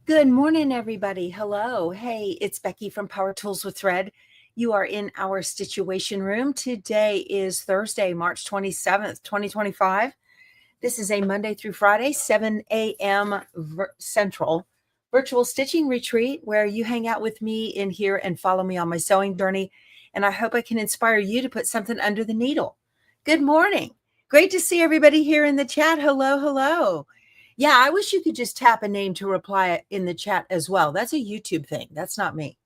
Good morning, everybody. Hello. Hey, it's Becky from Power Tools with Thread. You are in our situation room. Today is Thursday, March 27th, 2025. This is a Monday through Friday, 7 a.m. Central virtual stitching retreat where you hang out with me in here and follow me on my sewing journey. And I hope I can inspire you to put something under the needle. Good morning. Great to see everybody here in the chat. Hello, hello. Yeah, I wish you could just tap a name to reply in the chat as well. That's a YouTube thing. That's not me.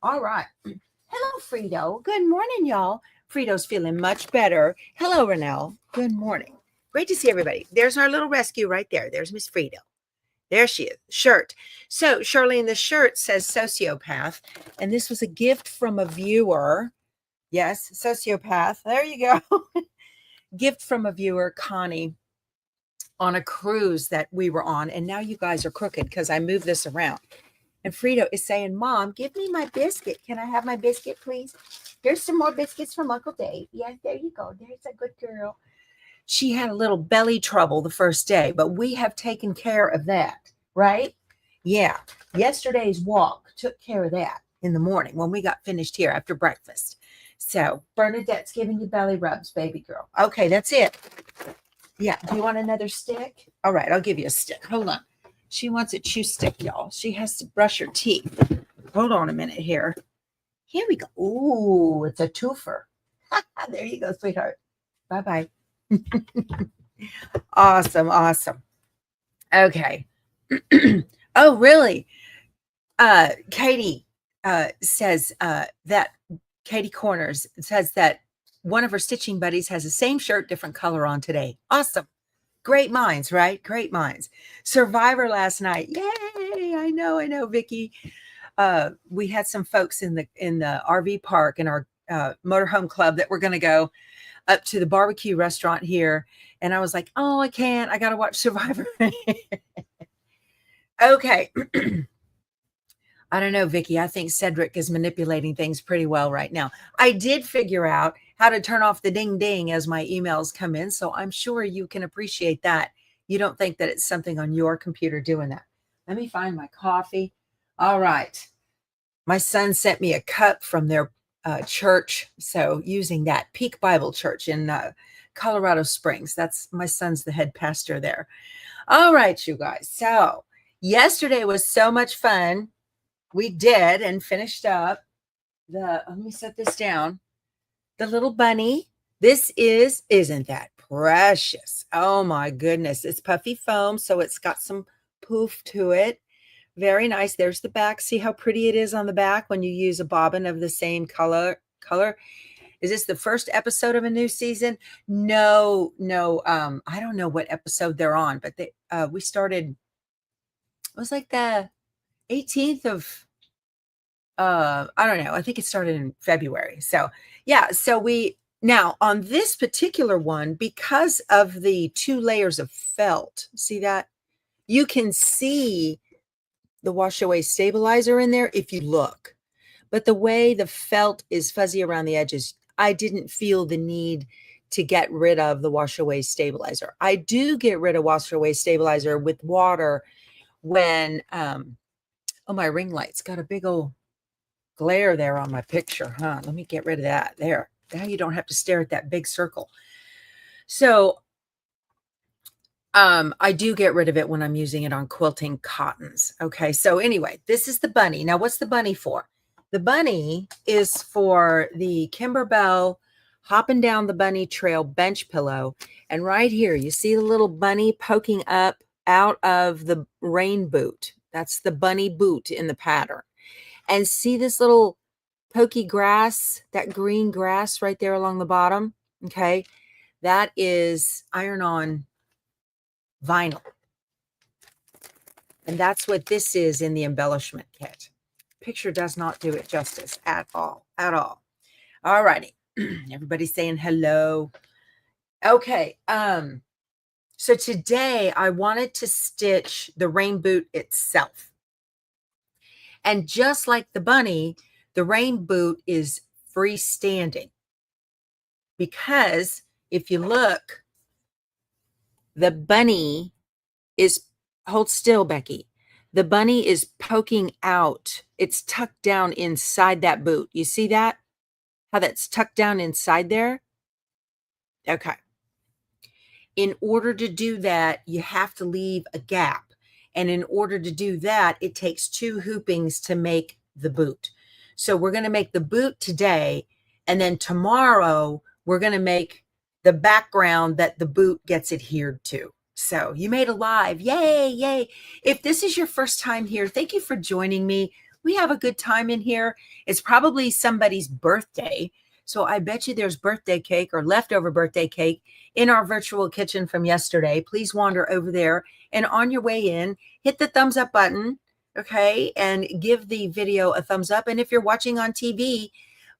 All right. Hello, Frito. Good morning, y'all. Frito's feeling much better. Hello, Renelle. Good morning. Great to see everybody. There's our little rescue right there. There's Miss Frito. There she is. Shirt. So, Charlene, the shirt says sociopath, and this was a gift from a viewer. Yes, sociopath. There you go. Gift from a viewer, Connie, on a cruise that we were on. And now you guys are crooked because I moved this around. And Frito is saying, Mom, give me my biscuit. Can I have my biscuit, please? Here's some more biscuits from Uncle Dave. Yes, there you go. There's a good girl. She had a little belly trouble the first day, but we have taken care of that, right? Yeah. Yesterday's walk took care of that in the morning when we got finished here after breakfast. So Bernadette's giving you belly rubs, baby girl. Okay, that's it. Yeah. Do you want another stick? All right, I'll give you a stick. Hold on. She wants a chew stick, y'all. She has to brush her teeth. Hold on a minute here. Here we go. Ooh, it's a twofer. There you go, sweetheart. Bye-bye. Awesome, awesome. Okay. Oh, really? Katie says that Katie Corners says that one of her stitching buddies has the same shirt, different color on today. Awesome. Great minds, right? Great minds. Survivor last night. Yay. I know, Vicky. We had some folks in the RV park in our motorhome club that were going to go up to the barbecue restaurant here. And I was like, oh, I can't. I got to watch Survivor. Okay. I don't know, Vicky. I think Cedric is manipulating things pretty well right now. I did figure out how to turn off the ding ding as my emails come in. So I'm sure you can appreciate that. You don't think that it's something on your computer doing that. Let me find my coffee. All right. My son sent me a cup from their church. So using that, Peak Bible Church in Colorado Springs. That's my son's the head pastor there. All right, you guys. So yesterday was so much fun. We did and finished up let me set this down. The little bunny. This isn't that precious? Oh my goodness. It's puffy foam, so it's got some poof to it. Very nice. There's the back. See how pretty it is on the back when you use a bobbin of the same color. Is this the first episode of a new season? No. I don't know what episode they're on, but we started, it was like the 18th of I don't know. I think it started in February. So yeah, so now on this particular one, because of the 2 layers of felt, see that? You can see the wash away stabilizer in there if you look. But the way the felt is fuzzy around the edges, I didn't feel the need to get rid of the wash away stabilizer. I do get rid of wash away stabilizer with water when oh, my ring light's got a big old glare there on my picture, huh? Let me get rid of that. There. Now you don't have to stare at that big circle. So I do get rid of it when I'm using it on quilting cottons. Okay. So anyway, this is the bunny. Now, what's the bunny for? The bunny is for the Kimberbell Hopping Down the Bunny Trail bench pillow. And right here, you see the little bunny poking up out of the rain boot. That's the bunny boot in the pattern. And see this little pokey grass, that green grass right there along the bottom? Okay. That is iron-on vinyl. And that's what this is in the embellishment kit. Picture does not do it justice at all. All righty. Everybody's saying hello. Okay. So today I wanted to stitch the rain boot itself. And just like the bunny, the rain boot is freestanding. Because if you look, the bunny is, hold still, Becky. The bunny is poking out. It's tucked down inside that boot. You see that? How that's tucked down inside there? Okay. In order to do that, you have to leave a gap. And in order to do that, it takes 2 hoopings to make the boot. So we're going to make the boot today. And then tomorrow, we're going to make the background that the boot gets adhered to. So you made a live. Yay, yay. If this is your first time here, thank you for joining me. We have a good time in here. It's probably somebody's birthday. So I bet you there's birthday cake or leftover birthday cake in our virtual kitchen from yesterday. Please wander over there. And on your way in, hit the thumbs up button, okay? And give the video a thumbs up. And if you're watching on TV,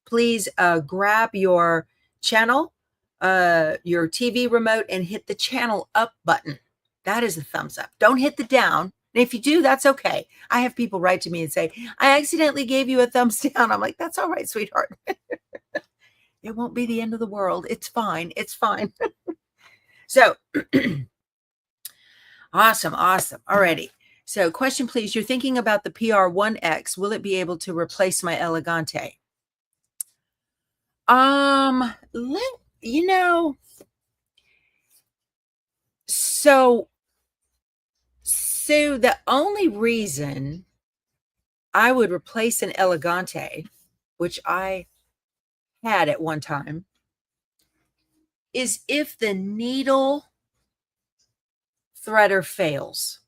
please grab your channel, your TV remote, and hit the channel up button. That is a thumbs up. Don't hit the down. And if you do, that's okay. I have people write to me and say, I accidentally gave you a thumbs down. I'm like, that's all right, sweetheart. It won't be the end of the world. It's fine. It's fine. So awesome. Awesome. Alrighty. So question, please. You're thinking about the PR1X. Will it be able to replace my Elegante? You know, so the only reason I would replace an Elegante, which I had at one time, is if the needle threader fails.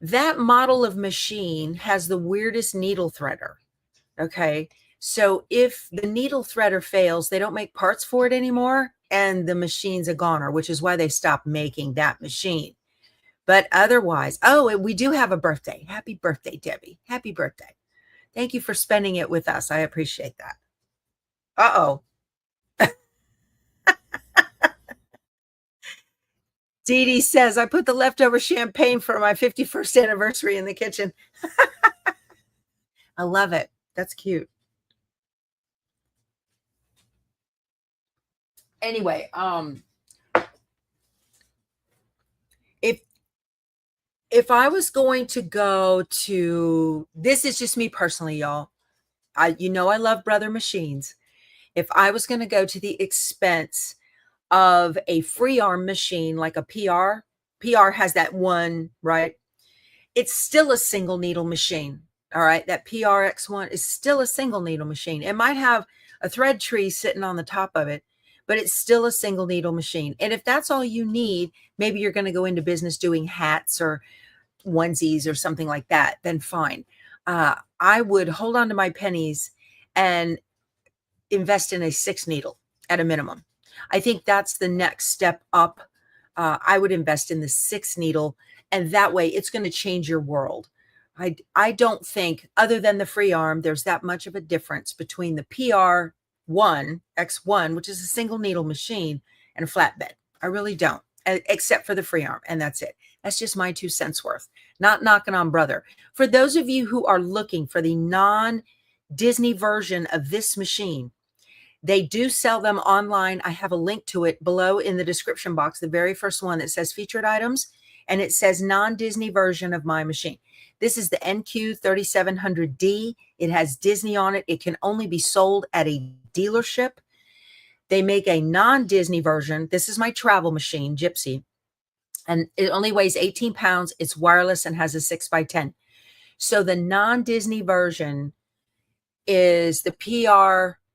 That model of machine has the weirdest needle threader. Okay. So if the needle threader fails, they don't make parts for it anymore, and the machine's a goner, which is why they stopped making that machine. But otherwise, oh, we do have a birthday. Happy birthday, Debbie. Happy birthday. Thank you for spending it with us. I appreciate that. Uh-oh. Dee Dee says, I put the leftover champagne for my 51st anniversary in the kitchen. I love it. That's cute. Anyway, if I was going to go to, this is just me personally, y'all. I love Brother Machines. If I was going to go to the expense of a free arm machine like a PR has that one, right? It's still a single needle machine. All right. That PRX1 is still a single needle machine. It might have a thread tree sitting on the top of it, but it's still a single needle machine. And if that's all you need, maybe you're going to go into business doing hats or onesies or something like that, then fine. I would hold on to my pennies and invest in a 6 needle at a minimum. I think that's the next step up. I would invest in the 6 needle, and that way it's going to change your world. I don't think, other than the free arm, there's that much of a difference between the PR1 X1, which is a single needle machine, and a flatbed. I really don't, except for the free arm, and that's it. That's just my 2 cents worth. Not knocking on Brother. For those of you who are looking for the non-Disney version of this machine, they do sell them online. I have a link to it below in the description box, the very first one that says featured items, and it says non-Disney version of my machine. This is the NQ3700D. It has Disney on it. It can only be sold at a dealership. They make a non-Disney version. This is my travel machine, Gypsy, and it only weighs 18 pounds. It's wireless and has a 6x10. So the non-Disney version is the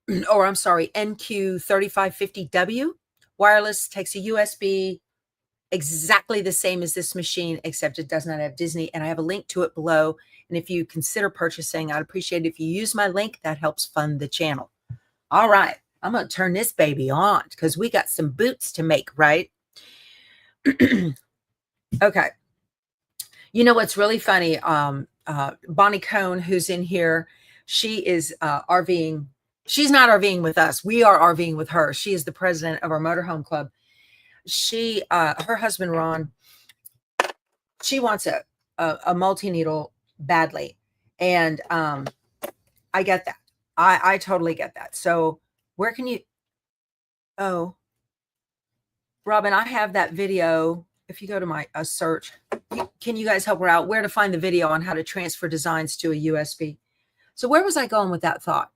NQ3550W. Wireless, takes a USB, exactly the same as this machine, except it does not have Disney. And I have a link to it below. And if you consider purchasing, I'd appreciate it if you use my link. That helps fund the channel. All right. I'm going to turn this baby on because we got some boots to make, right? Okay. You know what's really funny? Bonnie Cohn, who's in here, she is RVing. She's not RVing with us. We are RVing with her. She is the president of our motorhome club. She, her husband, Ron, she wants a multi-needle badly. And I get that. I totally get that. So where can you, Robin, I have that video. If you go to my search, can you guys help her out? Where to find the video on how to transfer designs to a USB. So where was I going with that thought?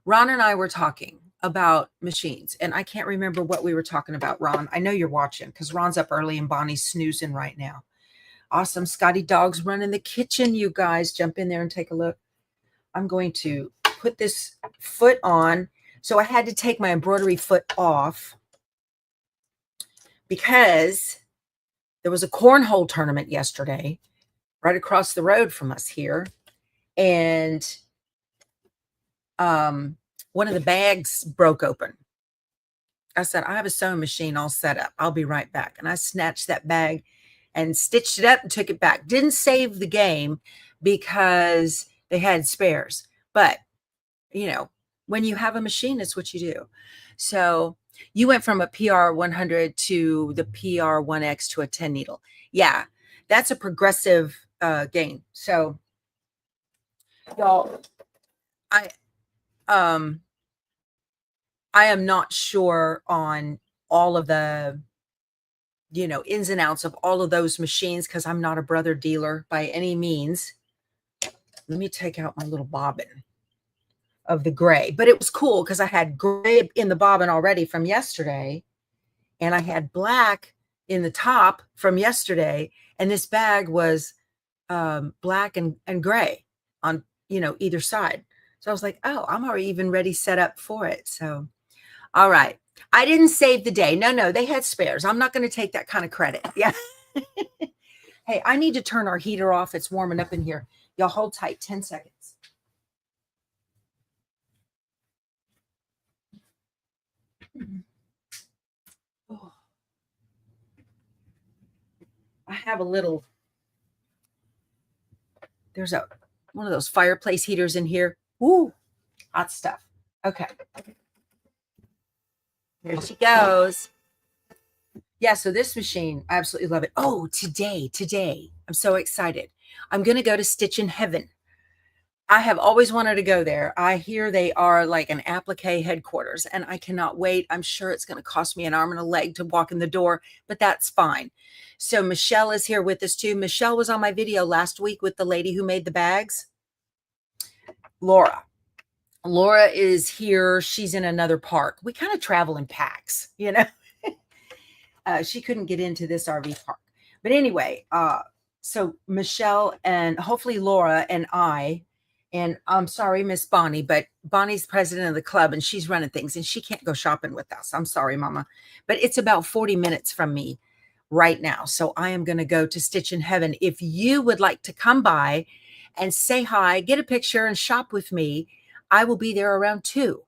Ron and I were talking about machines, and I can't remember what we were talking about, Ron. I know you're watching because Ron's up early and Bonnie's snoozing right now. Awesome. Scotty Dog's running the kitchen, you guys. Jump in there and take a look. I'm going to put this foot on. So I had to take my embroidery foot off because there was a cornhole tournament yesterday right across the road from us here. And one of the bags broke open. I said, I have a sewing machine all set up. I'll be right back. And I snatched that bag and stitched it up and took it back. Didn't save the game because they had spares. But, you know, when you have a machine, it's what you do. So you went from a PR 100 to the PR 1X to a 10 needle. Yeah, that's a progressive gain. So, y'all, I am not sure on all of the, you know, ins and outs of all of those machines because I'm not a brother dealer by any means. Let me take out my little bobbin of the gray. But it was cool because I had gray in the bobbin already from yesterday. And I had black in the top from yesterday. And this bag was black and gray on, you know, either side. So I was like, oh, I'm already even ready set up for it. So, all right. I didn't save the day. No, they had spares. I'm not going to take that kind of credit. Yeah. Hey, I need to turn our heater off. It's warming up in here. Y'all hold tight 10 seconds. Oh. I have a little, there's one of those fireplace heaters in here. Ooh, hot stuff. Okay. Here she goes. Yeah, so this machine, I absolutely love it. Oh, today, I'm so excited. I'm going to go to Stitch in Heaven. I have always wanted to go there. I hear they are like an applique headquarters, and I cannot wait. I'm sure it's going to cost me an arm and a leg to walk in the door, but that's fine. So Michelle is here with us too. Michelle was on my video last week with the lady who made the bags. Laura is here. She's in another park. We kind of travel in packs, you know. She couldn't get into this RV park. But anyway, so Michelle and hopefully Laura and I, and I'm sorry, Miss Bonnie, but Bonnie's president of the club and she's running things and she can't go shopping with us. I'm sorry, Mama. But it's about 40 minutes from me right now. So I am going to go to Stitch in Heaven. If you would like to come by and say hi, get a picture and shop with me, I will be there around 2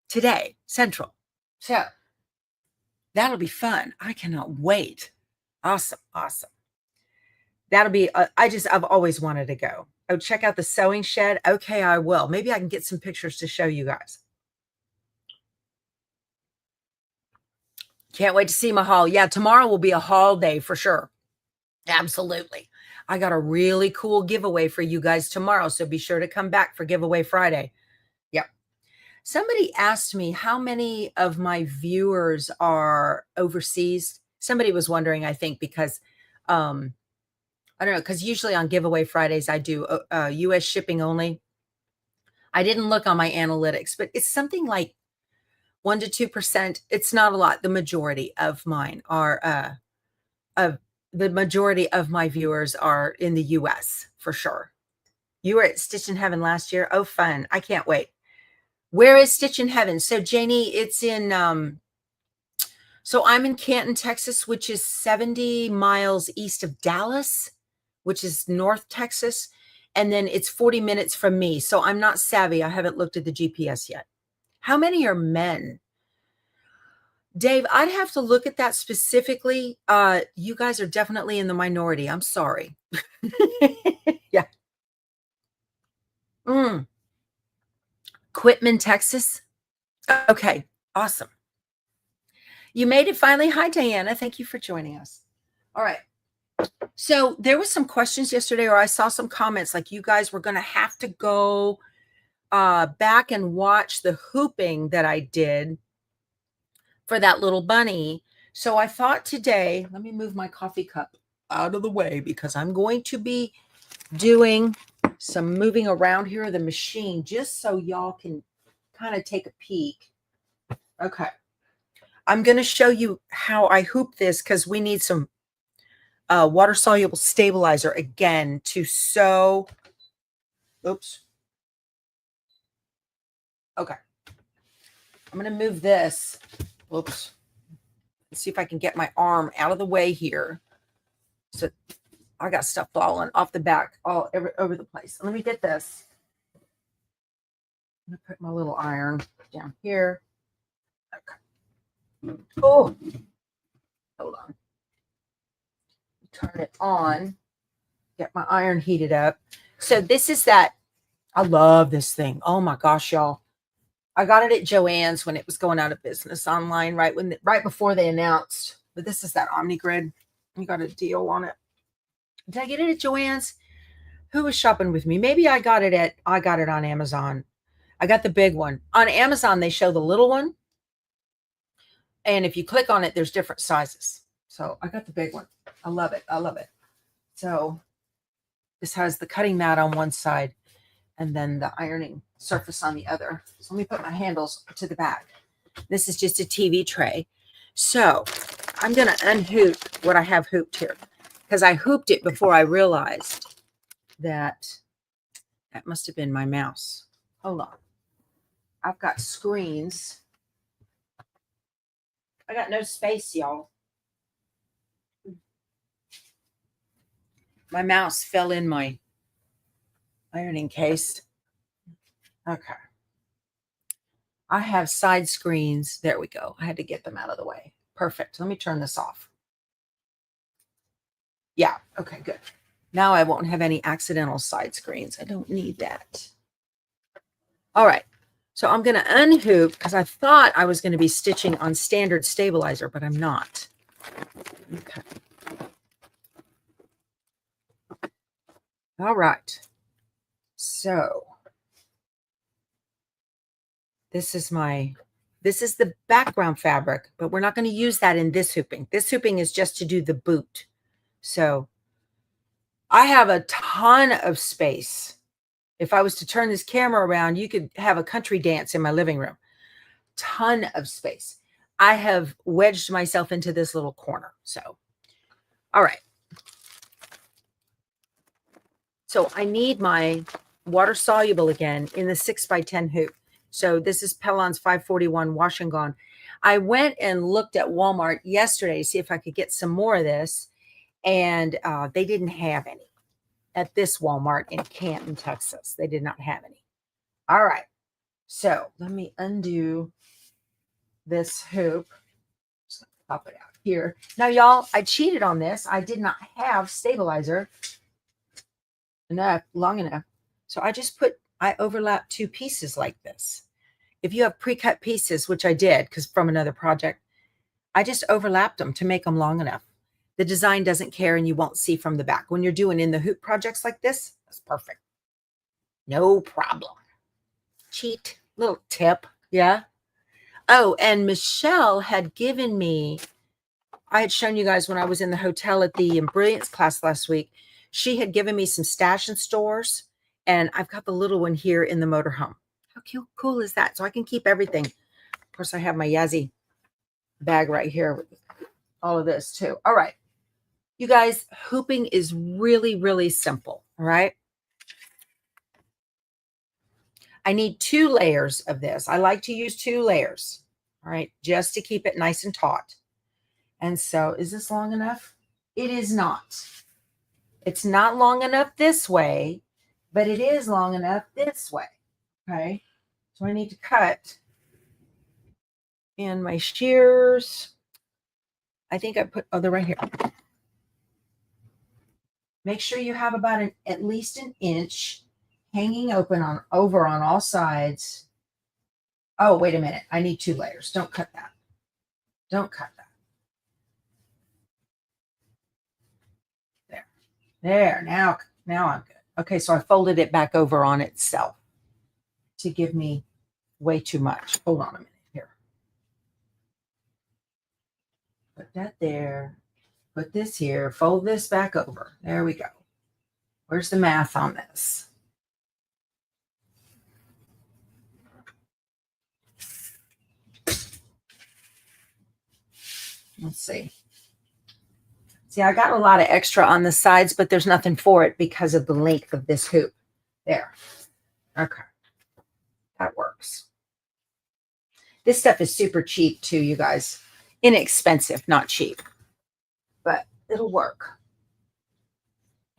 today, Central. So that'll be fun. I cannot wait. Awesome. That'll be, I've always wanted to go. Oh, check out the sewing shed. Okay, I will. Maybe I can get some pictures to show you guys. Can't wait to see my haul. Yeah, tomorrow will be a haul day for sure. Absolutely. I got a really cool giveaway for you guys tomorrow, so be sure to come back for Giveaway Friday. Yep. Somebody asked me how many of my viewers are overseas. Somebody was wondering, I think, because I don't know, because usually on Giveaway Fridays, I do U.S. shipping only. I didn't look on my analytics, but it's something like 1 to 2%. It's not a lot. The majority of mine are, the majority of my viewers are in the U.S. for sure. You were at Stitch in Heaven last year. Oh, fun. I can't wait. Where is Stitch in Heaven? So Janie, it's in, so I'm in Canton, Texas, which is 70 miles east of Dallas, which is North Texas. And then it's 40 minutes from me. So I'm not savvy. I haven't looked at the GPS yet. How many are men? Dave, I'd have to look at that specifically. You guys are definitely in the minority. I'm sorry. Yeah. Quitman, Texas. Okay. Awesome. You made it finally. Hi, Diana. Thank you for joining us. All right. So there was some questions yesterday, or I saw some comments like you guys were going to have to go back and watch the hooping that I did for that little bunny. So I thought today, let me move my coffee cup out of the way because I'm going to be doing some moving around here of the machine just so y'all can kind of take a peek. Okay. I'm going to show you how I hoop this because we need some water soluble stabilizer again to sew. Oops. Okay. I'm going to move this. Oops. Let's see if I can get my arm out of the way here. So I got stuff falling off the back all over the place. Let me get this. I'm going to put my little iron down here. Okay. Oh, hold on. Turn it on. Get my iron heated up. So this is that. I love this thing. Oh my gosh, y'all. I got it at Joann's when it was going out of business online, right before they announced. But this is that OmniGrid. You got a deal on it. Did I get it at Joann's? Who was shopping with me? Maybe I got it on Amazon. I got the big one. On Amazon, they show the little one. And if you click on it, there's different sizes. So I got the big one. I love it. I love it. So this has the cutting mat on one side and then the ironing surface on the other. So let me put my handles to the back. This is just a TV tray. So I'm going to unhoop what I have hooped here because I hooped it before I realized that must have been my mouse. Hold on. I've got screens. I got no space, y'all. My mouse fell in my ironing case. Okay. I have side screens. There we go. I had to get them out of the way. Perfect. Let me turn this off. Yeah. Okay, good. Now I won't have any accidental side screens. I don't need that. All right. So I'm going to unhoop because I thought I was going to be stitching on standard stabilizer, but I'm not. Okay. All right. So this is the background fabric, but we're not going to use that in this hooping. This hooping is just to do the boot. So I have a ton of space. If I was to turn this camera around, you could have a country dance in my living room. Ton of space. I have wedged myself into this little corner. So, all right. So I need my water soluble again in the 6x10 hoop. So this is Pellon's 541 Wash and Gone. I went and looked at Walmart yesterday to see if I could get some more of this. And they didn't have any at this Walmart in Canton, Texas. They did not have any. All right. So let me undo this hoop. Just pop it out here. Now, y'all, I cheated on this. I did not have stabilizer long enough. So I overlapped two pieces like this. If you have pre-cut pieces, which I did because from another project, I just overlapped them to make them long enough. The design doesn't care and you won't see from the back. When you're doing in the hoop projects like this, that's perfect. No problem. Cheat. Little tip. Yeah. Oh, and Michelle had given me, I had shown you guys when I was in the hotel at the Brilliance class last week, she had given me some stash and stores, and I've got the little one here in the motorhome. How cool is that? So I can keep everything. Of course, I have my Yazzie bag right here with all of this too. All right. You guys, hooping is really, really simple. All right. I need 2 layers of this. I like to use 2 layers. All right. Just to keep it nice and taut. And so is this long enough? It is not. It's not long enough this way, but it is long enough this way. Okay. So I need to cut in my shears. I think I put, they're right here. Make sure you have about at least an inch hanging open over on all sides. Oh, wait a minute. I need 2 layers. Don't cut that. Don't cut that. There. Now I'm good. Okay, so I folded it back over on itself to give me way too much. Hold on a minute here. Put that there. Put this here, fold this back over. There we go. Where's the math on this? Let's see. See, I got a lot of extra on the sides, but there's nothing for it because of the length of this hoop. There. Okay. That works. This stuff is super cheap too, you guys. Inexpensive, not cheap. But it'll work.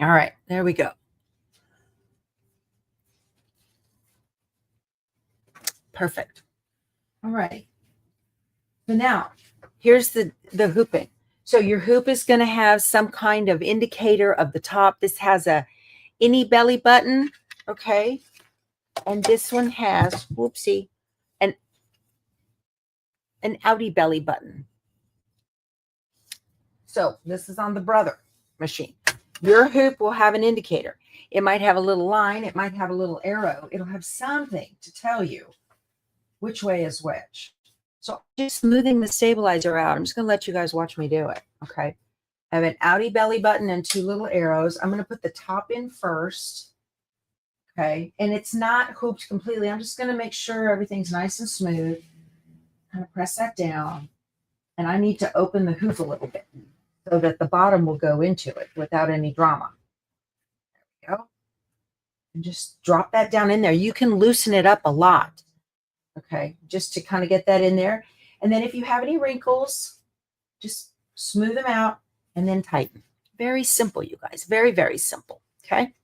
All right, there we go. Perfect. All right. So now, here's the hooping. So your hoop is going to have some kind of indicator of the top. This has a innie belly button, okay? And this one has, whoopsie, an outie belly button. So this is on the brother machine. Your hoop will have an indicator. It might have a little line. It might have a little arrow. It'll have something to tell you which way is which. So just smoothing the stabilizer out. I'm just going to let you guys watch me do it. Okay. I have an outie belly button and two little arrows. I'm going to put the top in first. Okay. And it's not hooped completely. I'm just going to make sure everything's nice and smooth. Kind of press that down. And I need to open the hoop a little bit so that the bottom will go into it without any drama. There we go. And just drop that down in there. You can loosen it up a lot. Okay, just to kind of get that in there. And then if you have any wrinkles, just smooth them out and then tighten. Very simple, you guys. Very, very simple. Okay.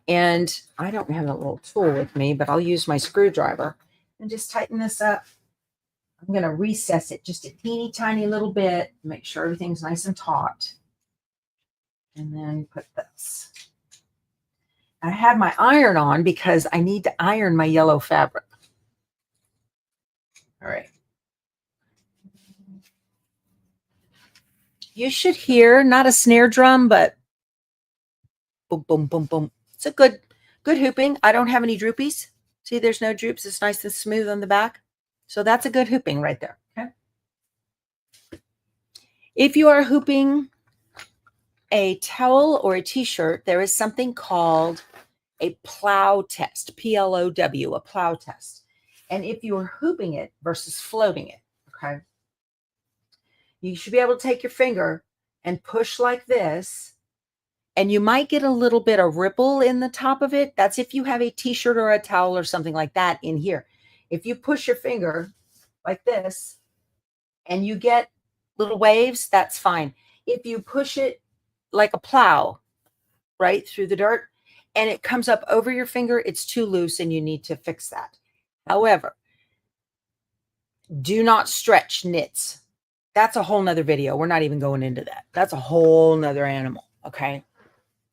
And I don't have a little tool with me, but I'll use my screwdriver and just tighten this up. I'm going to recess it just a teeny tiny little bit. Make sure everything's nice and taut. And then put this. I have my iron on because I need to iron my yellow fabric. All right. You should hear not a snare drum, but boom, boom, boom, boom. It's a good hooping. I don't have any droopies. See, there's no droops. It's nice and smooth on the back. So that's a good hooping right there. Okay. If you are hooping a towel or a t-shirt, there is something called a plow test, P-L-O-W, a plow test. And if you are hooping it versus floating it, okay, you should be able to take your finger and push like this, and you might get a little bit of ripple in the top of it. That's if you have a t-shirt or a towel or something like that in here. If you push your finger like this and you get little waves, that's fine. If you push it like a plow right through the dirt and it comes up over your finger, it's too loose and you need to fix that. However, do not stretch knits. That's a whole nother video. We're not even going into that. That's a whole nother animal. Okay.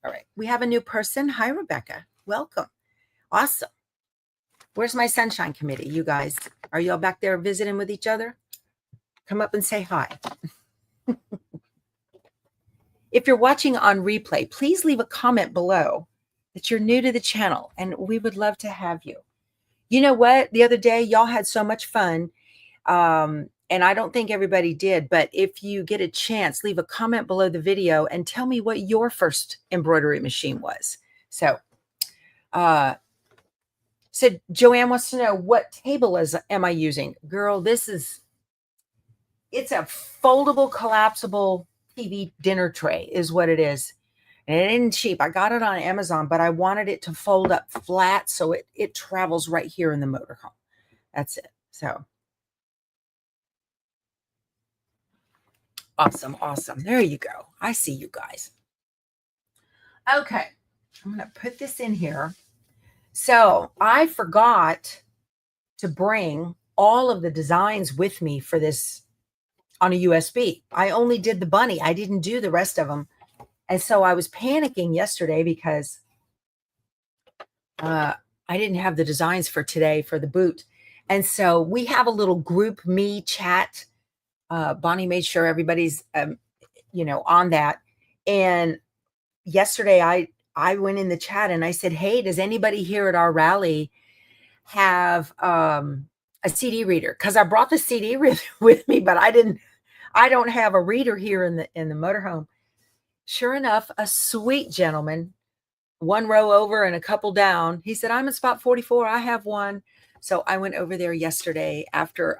All right. We have a new person. Hi, Rebecca. Welcome. Awesome. Where's my sunshine committee? You guys, are y'all back there visiting with each other? Come up and say hi. If you're watching on replay, please leave a comment below that you're new to the channel, and we would love to have you. You know what? The other day, y'all had so much fun, and I don't think everybody did, but if you get a chance, leave a comment below the video and tell me what your first embroidery machine was. So Joanne wants to know, what table am I using? Girl, it's a foldable, collapsible TV dinner tray is what it is. And it isn't cheap. I got it on Amazon, but I wanted it to fold up flat so it travels right here in the motorhome. That's it. So awesome. Awesome. There you go. I see you guys. Okay. I'm going to put this in here. So I forgot to bring all of the designs with me for this on a USB. I only did the bunny. I didn't do the rest of them. And so I was panicking yesterday because I didn't have the designs for today for the boot. And so we have a little group me chat. Bonnie made sure everybody's, on that. And yesterday I went in the chat and I said, hey, does anybody here at our rally have a CD reader? Because I brought the CD with me, but I I don't have a reader here in the motorhome. Sure enough, a sweet gentleman, one row over and a couple down. He said, I'm in spot 44. I have one. So I went over there yesterday after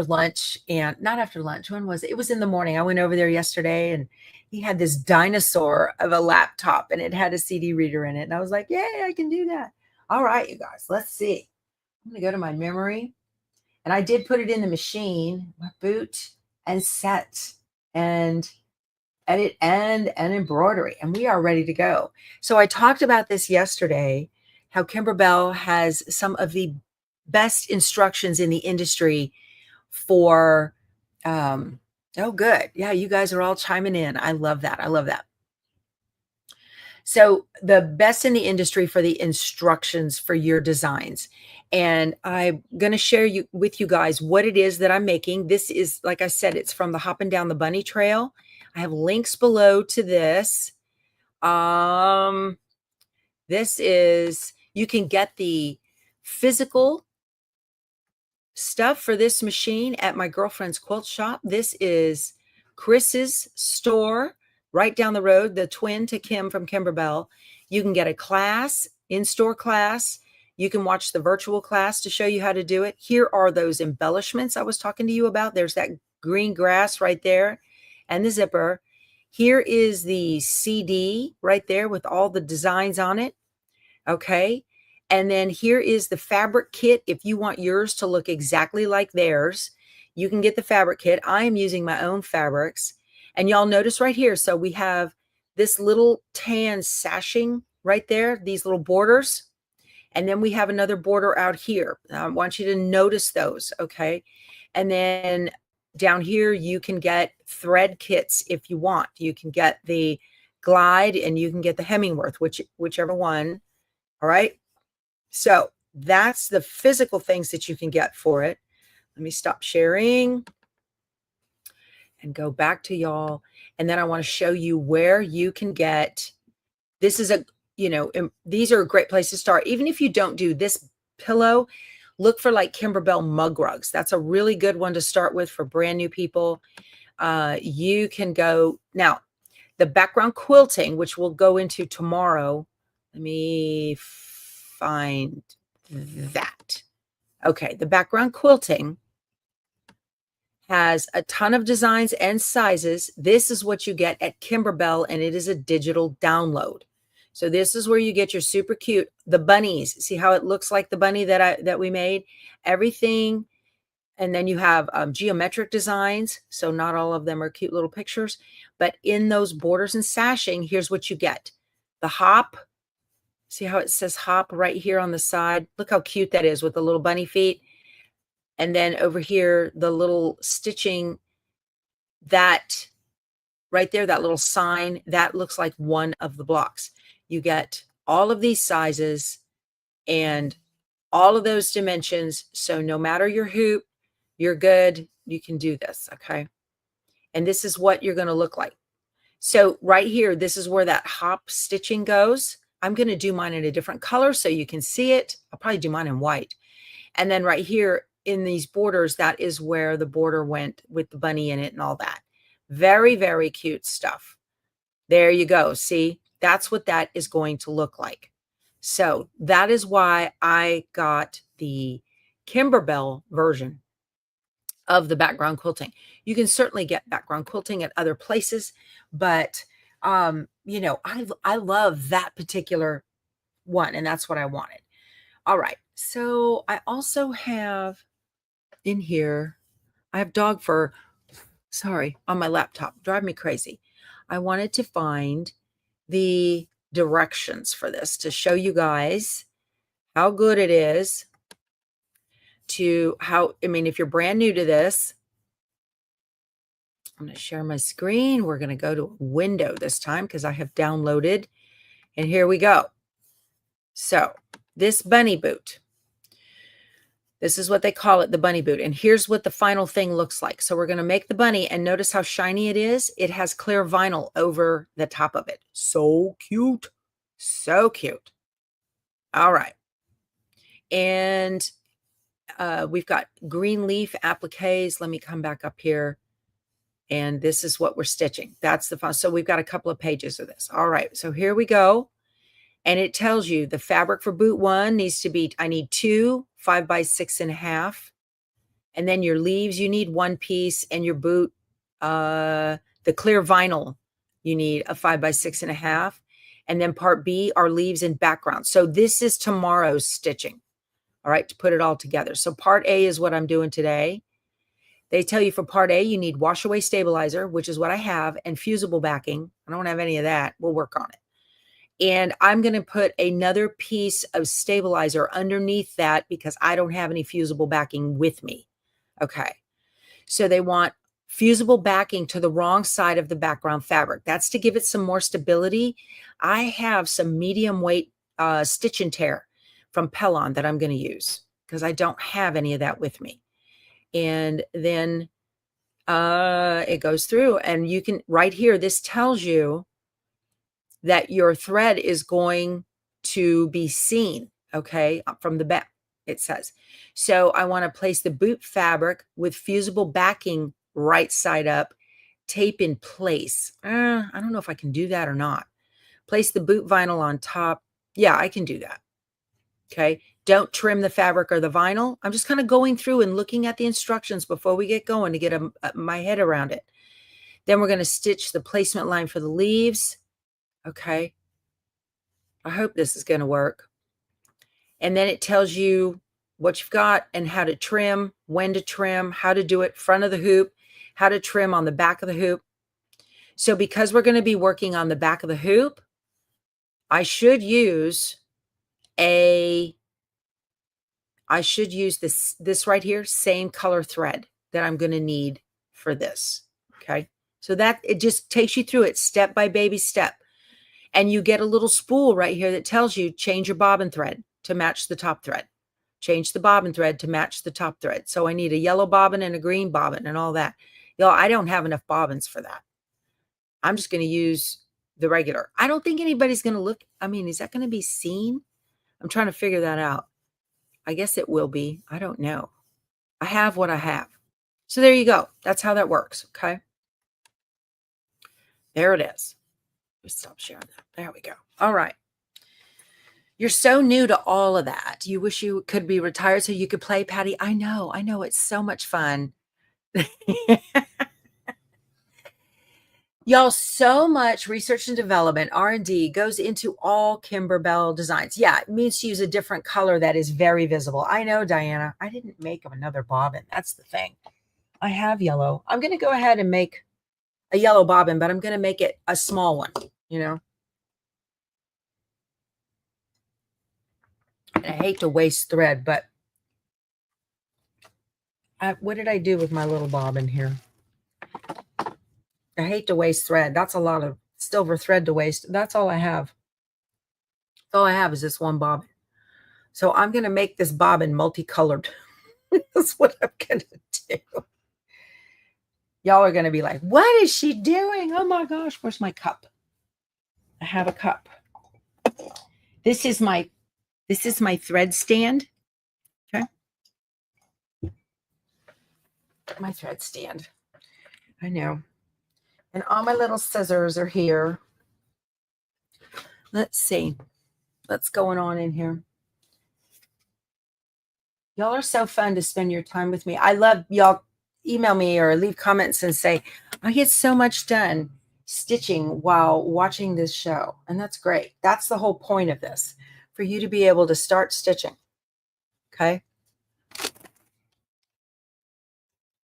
lunch, and not after lunch. When was it? It was in the morning. I went over there yesterday, and he had this dinosaur of a laptop, and it had a CD reader in it. And I was like, yay, I can do that. All right, you guys, let's see. I'm going to go to my memory, and I did put it in the machine, my boot and set and edit and embroidery, and we are ready to go. So I talked about this yesterday, how Kimberbell has some of the best instructions in the industry for oh good, yeah, you guys are all chiming in. I love that. I love that. So the best in the industry for the instructions for your designs, and I'm going to share with you guys what it is that I'm making. This is, like I said, it's from the Hopping Down the Bunny Trail. I have links below to this. This is, you can get the physical stuff for this machine at my girlfriend's quilt shop. This is Chris's store right down the road, the twin to Kim from Kimberbell. You can get a class, in-store class. You can watch the virtual class to show you how to do it. Here are those embellishments I was talking to you about. There's that green grass right there and the zipper. Here is the CD right there with all the designs on it. Okay. And then here is the fabric kit. If you want yours to look exactly like theirs, you can get the fabric kit. I am using my own fabrics. And y'all notice right here. So we have this little tan sashing right there, these little borders. And then we have another border out here. I want you to notice those. Okay. And then down here, you can get thread kits if you want. You can get the Glide and you can get the Hemingworth, whichever one. All right. So that's the physical things that you can get for it. Let me stop sharing and go back to y'all. And then I want to show you where you can get, this is these are a great place to start. Even if you don't do this pillow, look for like Kimberbell mug rugs. That's a really good one to start with for brand new people. You can go now, the background quilting, which we'll go into tomorrow. Let me find that. Okay, the background quilting has a ton of designs and sizes. This is what you get at Kimberbell, and it is a digital download. So this is where you get your super cute, the bunnies. See how it looks like the bunny that we made? Everything. And then you have geometric designs. So not all of them are cute little pictures, but in those borders and sashing, here's what you get. The hop. See how it says hop right here on the side? Look how cute that is with the little bunny feet. And then over here, the little stitching, that right there, that little sign, that looks like one of the blocks. You get all of these sizes and all of those dimensions. So no matter your hoop, you're good. You can do this, okay? And this is what you're going to look like. So right here, this is where that hop stitching goes. I'm going to do mine in a different color so you can see it. I'll probably do mine in white. And then right here in these borders, that is where the border went with the bunny in it and all that. Very, very cute stuff. There you go. See, that's what that is going to look like. So that is why I got the Kimberbell version of the background quilting. You can certainly get background quilting at other places, but I love that particular one, and that's what I wanted. All right. So I also have in here, I have dog fur, sorry, on my laptop. Drive me crazy. I wanted to find the directions for this to show you guys how good it is to if you're brand new to this, I'm going to share my screen. We're going to go to a window this time because I have downloaded, and here we go. So this bunny boot, this is what they call it, the bunny boot. And here's what the final thing looks like. So we're going to make the bunny, and notice how shiny it is. It has clear vinyl over the top of it. So cute. So cute. All right. And we've got green leaf appliques. Let me come back up here. And this is what we're stitching. That's the fun. So we've got a couple of pages of this. All right. So here we go. And it tells you the fabric for boot 1 needs to be, I need 2 5 by 6.5. And then your leaves, you need 1 piece, and your boot, the clear vinyl, you need a 5 by 6.5. And then part B are leaves and background. So this is tomorrow's stitching. All right, to put it all together. So part A is what I'm doing today. They tell you for part A, you need wash away stabilizer, which is what I have, and fusible backing. I don't have any of that. We'll work on it. And I'm going to put another piece of stabilizer underneath that because I don't have any fusible backing with me. Okay. So they want fusible backing to the wrong side of the background fabric. That's to give it some more stability. I have some medium weight stitch and tear from Pellon that I'm going to use because I don't have any of that with me. And then it goes through, and you can, right here, this tells you that your thread is going to be seen, okay, from the back, it says. So I want to place the boot fabric with fusible backing right side up, tape in place. I don't know if I can do that or not. Place the boot vinyl on top. Yeah, I can do that. Okay. Don't trim the fabric or the vinyl. I'm just kind of going through and looking at the instructions before we get going to get my head around it. Then we're going to stitch the placement line for the leaves. Okay. I hope this is going to work. And then it tells you what you've got and how to trim, when to trim, how to do it front of the hoop, how to trim on the back of the hoop. So because we're going to be working on the back of the hoop, I should use this right here, same color thread that I'm going to need for this. Okay. So that it just takes you through it step by baby step. And you get a little spool right here that tells you change your bobbin thread to match the top thread. Change the bobbin thread to match the top thread. So I need a yellow bobbin and a green bobbin and all that. Y'all, I don't have enough bobbins for that. I'm just going to use the regular. I don't think anybody's going to look. I mean, is that going to be seen? I'm trying to figure that out. I guess it will be. I don't know. I have what I have. So there you go. That's how that works. Okay. There it is. Just stop sharing that. There we go. All right. You're so new to all of that. You wish you could be retired so you could play, Patty. I know. It's so much fun. Y'all, so much research and development, R&D, goes into all Kimberbell designs. Yeah, it means to use a different color that is very visible. I know, Diana. I didn't make another bobbin. That's the thing. I have yellow. I'm going to go ahead and make a yellow bobbin, but I'm going to make it a small one, you know. And I hate to waste thread, but what did I do with my little bobbin here? I hate to waste thread. That's a lot of silver thread to waste. That's all I have. All I have is this one bobbin. So I'm going to make this bobbin multicolored. That's what I'm going to do. Y'all are going to be like, what is she doing? Oh my gosh, where's my cup? I have a cup. This is my thread stand. Okay. My thread stand. I know. And all my little scissors are here. Let's see. What's going on in here? Y'all are so fun to spend your time with me. I love y'all email me or leave comments and say, I get so much done stitching while watching this show. And that's great. That's the whole point of this, for you to be able to start stitching. Okay.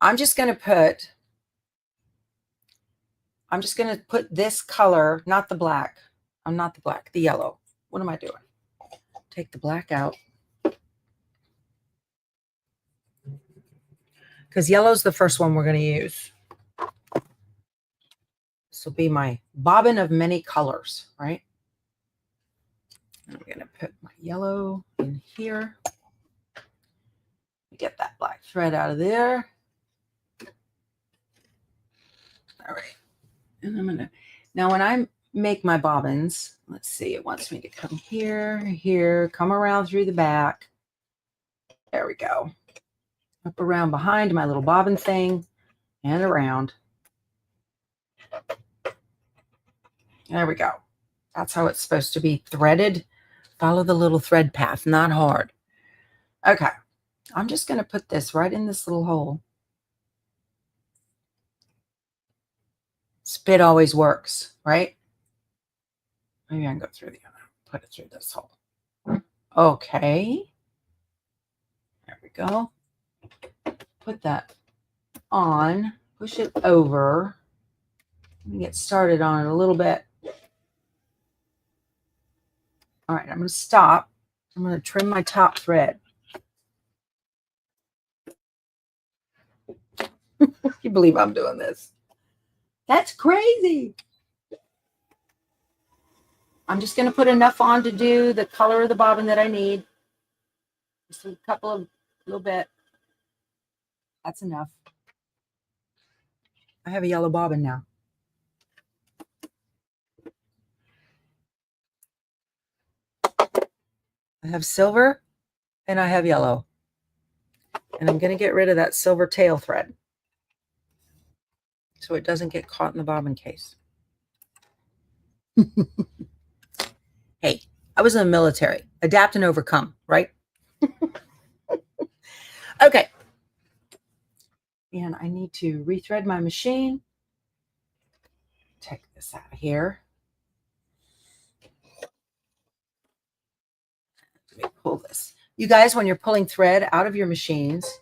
I'm just going to put this color, not the black. I'm not the black, the yellow. What am I doing? Take the black out. Because yellow's the first one we're going to use. This will be my bobbin of many colors, right? I'm going to put my yellow in here. Get that black thread out of there. All right. And I'm going to, now when I make my bobbins, let's see, it wants me to come here, come around through the back. There we go. Up around behind my little bobbin thing and around. There we go. That's how it's supposed to be threaded. Follow the little thread path, not hard. Okay, I'm just going to put this right in this little hole. Spit always works, right? Maybe I can go through the other, put it through this hole. Okay. There we go. Put that on, push it over. Let me get started on it a little bit. All right, I'm going to stop. I'm going to trim my top thread. You believe I'm doing this? That's crazy. I'm just going to put enough on to do the color of the bobbin that I need. Just a little bit. That's enough. I have a yellow bobbin now. I have silver and I have yellow. And I'm going to get rid of that silver tail thread so it doesn't get caught in the bobbin case. Hey, I was in the military. Adapt and overcome, right? Okay. And I need to rethread my machine. Take this out of here. Let me pull this. You guys, when you're pulling thread out of your machines,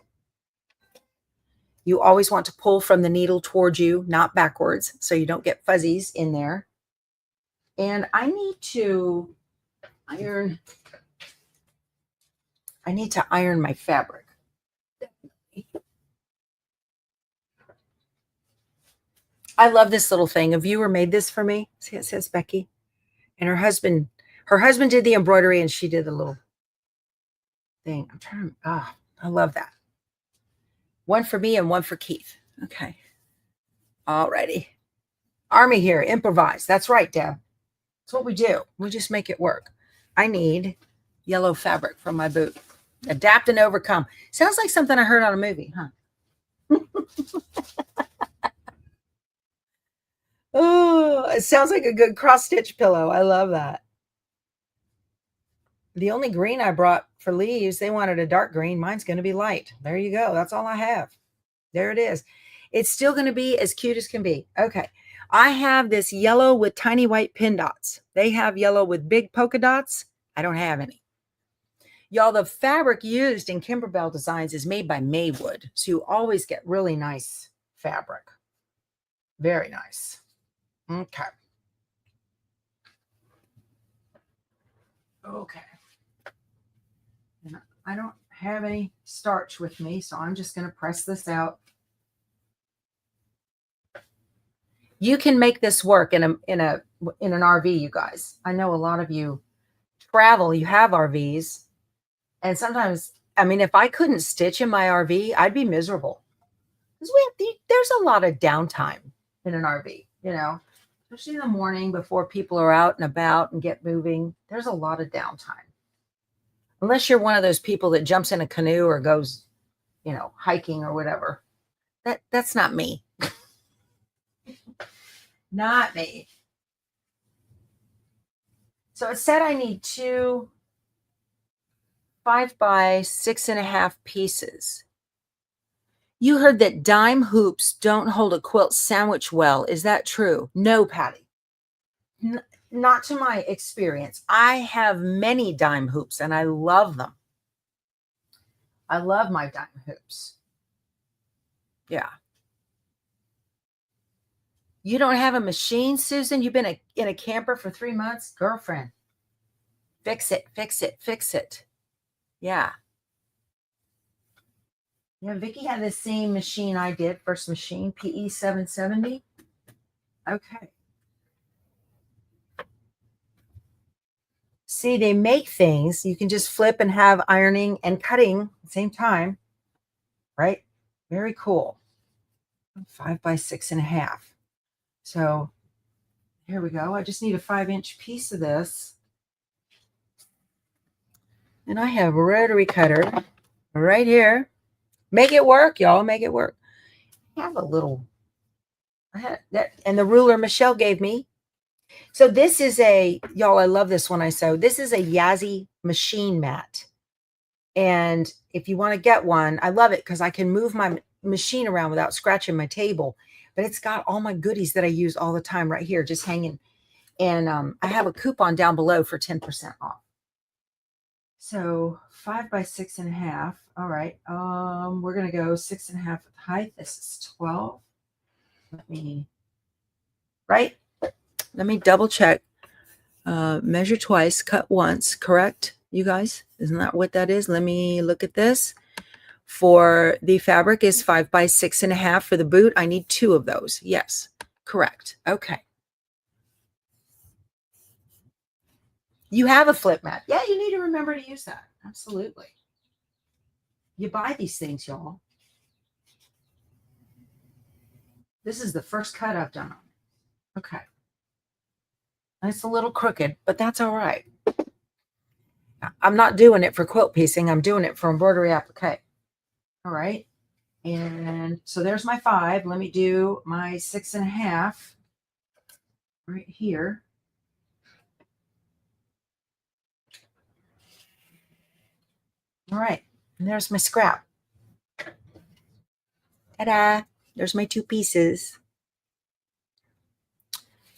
you always want to pull from the needle towards you, not backwards, so you don't get fuzzies in there. And I need to iron my fabric. I love this little thing. A viewer made this for me. See, it says Becky. And her husband did the embroidery and she did the little thing. I love that. One for me and one for Keith. Okay. All righty. Army here, improvise. That's right, Deb. That's what we do. We just make it work. I need yellow fabric from my boot. Adapt and overcome. Sounds like something I heard on a movie, huh? Oh, it sounds like a good cross-stitch pillow. I love that. The only green I brought for leaves, they wanted a dark green. Mine's going to be light. There you go. That's all I have. There it is. It's still going to be as cute as can be. Okay. I have this yellow with tiny white pin dots. They have yellow with big polka dots. I don't have any. Y'all, the fabric used in Kimberbell designs is made by Maywood. So you always get really nice fabric. Very nice. Okay. Okay. And I don't have any starch with me, so I'm just going to press this out. You can make this work in an RV, you guys. I know a lot of you travel, you have RVs, and sometimes, I mean, if I couldn't stitch in my RV, I'd be miserable. Because there's a lot of downtime in an RV, you know, especially in the morning before people are out and about and get moving. There's a lot of downtime. Unless you're one of those people that jumps in a canoe or goes, you know, hiking or whatever. That's not me. Not me. So it said I need 2 5 by 6.5 pieces. You heard that dime hoops don't hold a quilt sandwich well. Is that true? No, Patty. Not to my experience. I have many dime hoops and I love them. I love my dime hoops. Yeah. You don't have a machine, Susan? You've been in a camper for 3 months? Girlfriend, fix it, fix it, fix it. Yeah. Yeah, Vicki had the same machine I did, first machine, PE 770. Okay. See, they make things you can just flip and have ironing and cutting at the same time, right? Very cool. 5 by 6.5. So here we go. I just need a 5-inch piece of this. And I have a rotary cutter right here. Make it work, y'all. Make it work. I have a little, I had that, and the ruler Michelle gave me. So this is y'all, I love this one I sew. This is a Yazzie machine mat. And if you want to get one, I love it because I can move my machine around without scratching my table. But it's got all my goodies that I use all the time right here, just hanging. And I have a coupon down below for 10% off. So 5 by 6.5. All right. We're gonna go 6.5 at height. This is 12. Let me double check. Measure twice, cut once, correct? You guys, isn't that what that is? Let me look at this. For the fabric is 5 by 6.5. For the boot, I need 2 of those. Yes, correct. Okay. You have a flip mat. Yeah, you need to remember to use that. Absolutely. You buy these things, y'all. This is the first cut I've done on it. Okay. It's a little crooked, but that's all right. I'm not doing it for quilt piecing. I'm doing it for embroidery applique. All right. And so there's my 5. Let me do my 6.5 right here. All right. And there's my scrap. Ta-da. There's my 2 pieces.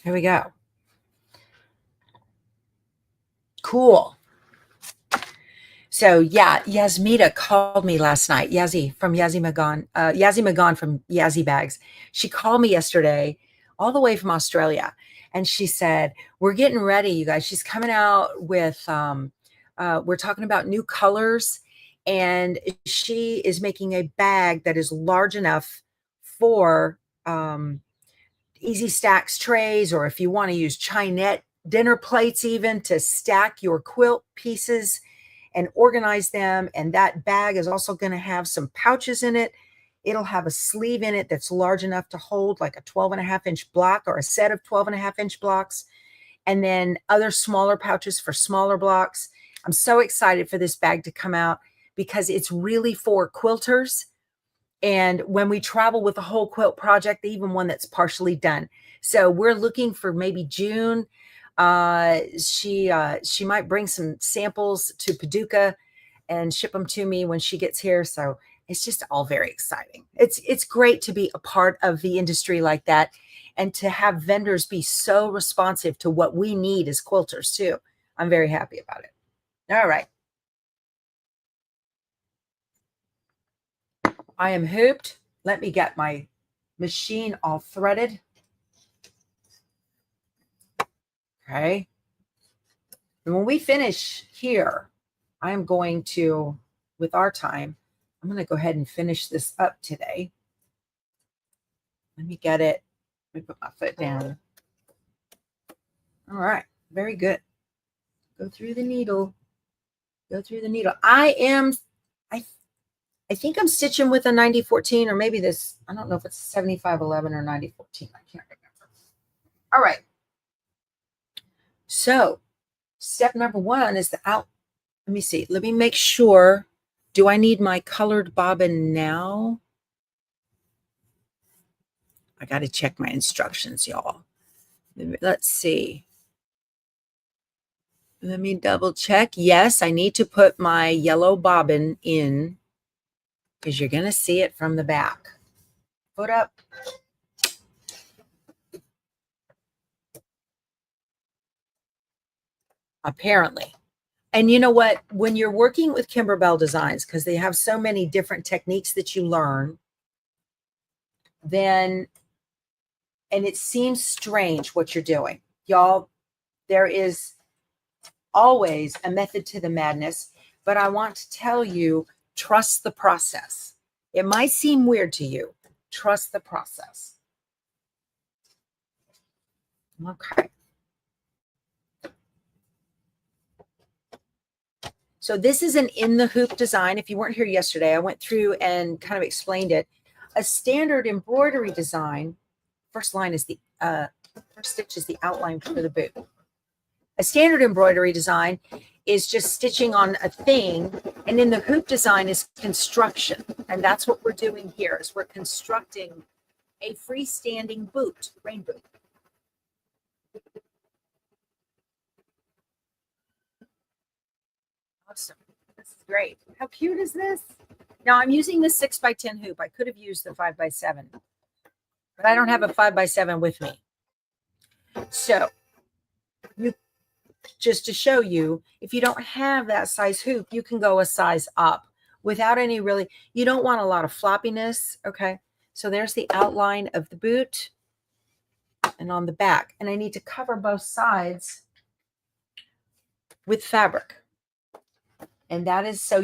Here we go. Cool. So yeah, Yasmita called me last night. Yazzie from Yazzie Magan from Yazzie Bags. She called me yesterday all the way from Australia. And she said, we're getting ready, you guys. She's coming out with, we're talking about new colors. And she is making a bag that is large enough for easy stacks trays, or if you want to use Chinette dinner plates even to stack your quilt pieces and organize them. And that bag is also going to have some pouches in it. It'll have a sleeve in it that's large enough to hold like a 12.5-inch block or a set of 12.5-inch blocks. And then other smaller pouches for smaller blocks. I'm so excited for this bag to come out because it's really for quilters. And when we travel with a whole quilt project, even one that's partially done. So we're looking for maybe June. She might bring some samples to Paducah and ship them to me when she gets here. So it's just all very exciting. It's great to be a part of the industry like that and to have vendors be so responsive to what we need as quilters too. I'm very happy about it. All right. I am hooped. Let me get my machine all threaded. Okay. And when we finish here, I'm going to, with our time, I'm going to go ahead and finish this up today. Let me get it. Let me put my foot down. All right. Very good. Go through the needle. Go through the needle. I think I'm stitching with a 9014 or maybe this, I don't know if it's 7511 or 9014. I can't remember. All right. So step number 1 is the out. Let me see. Let me make sure. Do I need my colored bobbin now? I got to check my instructions, y'all. Let's see. Let me double check. Yes, I need to put my yellow bobbin in because you're going to see it from the back. Foot up. Apparently. And you know what? When you're working with Kimberbell Designs, because they have so many different techniques that you learn, then, and it seems strange what you're doing. Y'all, there is always a method to the madness, but I want to tell you, trust the process. It might seem weird to you. Trust the process. Okay. So this is an in the hoop design. If you weren't here yesterday, I went through and kind of explained it. A standard embroidery design, first line is the first stitch is the outline for the boot. A standard embroidery design is just stitching on a thing, and in the hoop design is construction. And that's what we're doing here, is we're constructing a freestanding boot, rain boot. Awesome. This is great. How cute is this? Now I'm using the 6x10 hoop. I could have used the 5x7, but I don't have a 5x7 with me. So you, just to show you, if you don't have that size hoop, you can go a size up without any really, you don't want a lot of floppiness. Okay. So there's the outline of the boot and on the back, and I need to cover both sides with fabric. And that is so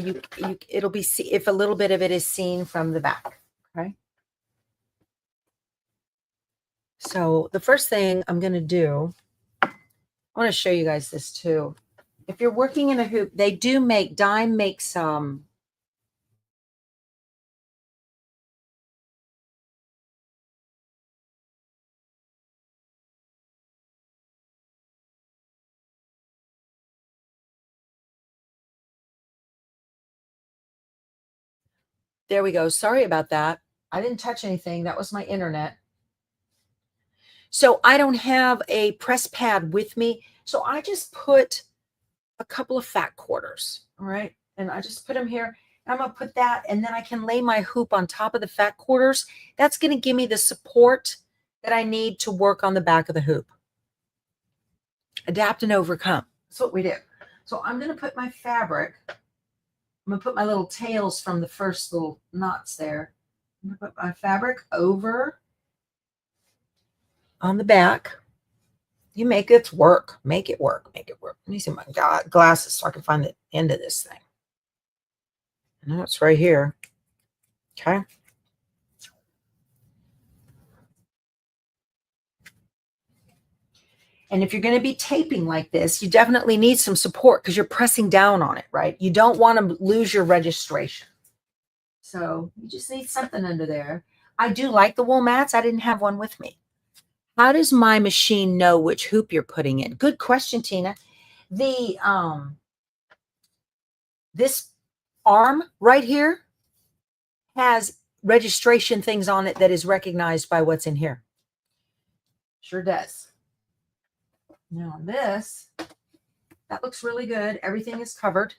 it'll be, if a little bit of it is seen from the back. Okay. So the first thing I'm going to do, I want to show you guys this too. If you're working in a hoop, they do make, Dime makes some there we go. Sorry about that. I didn't touch anything. That was my internet. So I don't have a press pad with me. So I just put a couple of fat quarters. All right. And I just put them here. I'm going to put that, and then I can lay my hoop on top of the fat quarters. That's going to give me the support that I need to work on the back of the hoop. Adapt and overcome. That's what we do. So I'm going to put my fabric. I'm going to put my little tails from the first little knots there. I'm going to put my fabric over on the back. You make it work. Make it work. Make it work. Let me see my glasses so I can find the end of this thing. I know it's right here. Okay. And if you're going to be taping like this, you definitely need some support because you're pressing down on it, right? You don't want to lose your registration. So you just need something under there. I do like the wool mats. I didn't have one with me. How does my machine know which hoop you're putting in? Good question, Tina. The this arm right here has registration things on it that is recognized by what's in here. Sure does. Now this, that looks really good. Everything is covered.